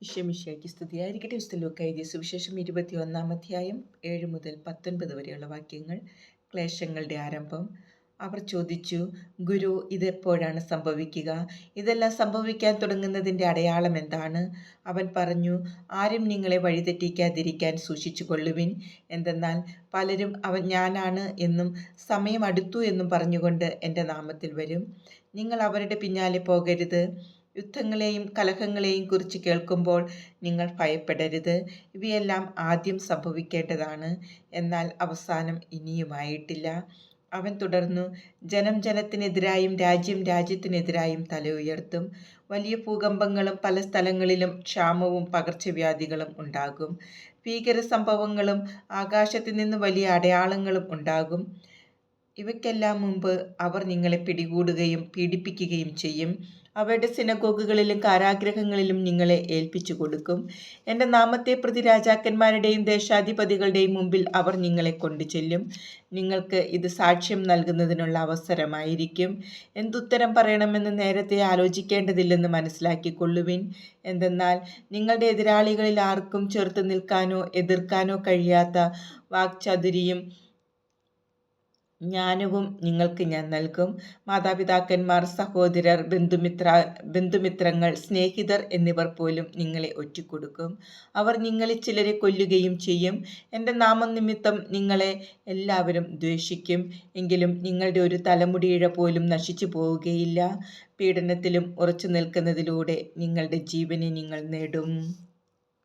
ഈശോമിശിഹായ്ക്ക് സ്തുതിയായിരിക്കട്ടെ. വിശുദ്ധ ലൂക്കാ എഴുതിയ സുവിശേഷം 21 അധ്യായം 7 മുതൽ 19 വരെയുള്ള വാക്യങ്ങൾ. ക്ലേശങ്ങളുടെ ആരംഭം. അവർ ചോദിച്ചു, ഗുരു, ഇതെപ്പോഴാണ് സംഭവിക്കുക? ഇതെല്ലാം സംഭവിക്കാൻ തുടങ്ങുന്നതിൻ്റെ അടയാളം എന്താണ്? അവൻ പറഞ്ഞു, ആരും നിങ്ങളെ വഴിതെറ്റിക്കാതിരിക്കാൻ സൂക്ഷിച്ചു കൊള്ളുവിൻ. എന്തെന്നാൽ പലരും അവൻ ഞാനാണ് എന്നും സമയം അടുത്തു എന്നും പറഞ്ഞുകൊണ്ട് എൻ്റെ നാമത്തിൽ വരും. നിങ്ങൾ അവരുടെ പിന്നാലെ പോകരുത്. യുദ്ധങ്ങളെയും കലഹങ്ങളെയും കുറിച്ച് കേൾക്കുമ്പോൾ നിങ്ങൾ ഭയപ്പെടരുത്. ഇവയെല്ലാം ആദ്യം സംഭവിക്കേണ്ടതാണ്, എന്നാൽ അവസാനം ഇനിയുമായിട്ടില്ല. അവൻ തുടർന്നു, ജനം ജനത്തിനെതിരായും രാജ്യം രാജ്യത്തിനെതിരായും തല ഉയർത്തും. വലിയ ഭൂകമ്പങ്ങളും പല സ്ഥലങ്ങളിലും ക്ഷാമവും പകർച്ചവ്യാധികളും ഉണ്ടാകും. ഭീകര സംഭവങ്ങളും ആകാശത്തു നിന്ന് വലിയ അടയാളങ്ങളും ഉണ്ടാകും. ഇവയ്ക്കെല്ലാം മുമ്പ് അവർ നിങ്ങളെ പിടികൂടുകയും പീഡിപ്പിക്കുകയും ചെയ്യും. അവരുടെ സിനഗോഗുകളിലും കാരാഗൃഹങ്ങളിലും നിങ്ങളെ ഏൽപ്പിച്ചു കൊടുക്കും. എൻ്റെ നാമത്തെ പ്രതി രാജാക്കന്മാരുടെയും ദേശാധിപതികളുടെയും മുമ്പിൽ അവർ നിങ്ങളെ കൊണ്ടുചെല്ലും. നിങ്ങൾക്ക് ഇത് സാക്ഷ്യം നൽകുന്നതിനുള്ള അവസരമായിരിക്കും. എന്തുത്തരം പറയണമെന്ന് നേരത്തെ ആലോചിക്കേണ്ടതില്ലെന്ന് മനസ്സിലാക്കിക്കൊള്ളുവിൻ. എന്തെന്നാൽ നിങ്ങളുടെ എതിരാളികളിൽ ആർക്കും ചെറുത്ത് നിൽക്കാനോ എതിർക്കാനോ കഴിയാത്ത വാക്ചാതുരിയും ജ്ഞാനവും നിങ്ങൾക്ക് ഞാൻ നൽകും. മാതാപിതാക്കന്മാർ, സഹോദരർ, ബന്ധുമിത്രങ്ങൾ, സ്നേഹിതർ എന്നിവർ പോലും നിങ്ങളെ ഒറ്റിക്കൊടുക്കും. അവർ നിങ്ങളിൽ ചിലരെ കൊല്ലുകയും ചെയ്യും. എൻ്റെ നാമനിമിത്തം നിങ്ങളെ എല്ലാവരും ദ്വേഷിക്കും. എങ്കിലും നിങ്ങളുടെ ഒരു തലമുടിയിഴ പോലും നശിച്ചു പോവുകയില്ല. പീഡനത്തിലും ഉറച്ചു നിൽക്കുന്നതിലൂടെ നിങ്ങളുടെ ജീവനെ നിങ്ങൾ നേടും.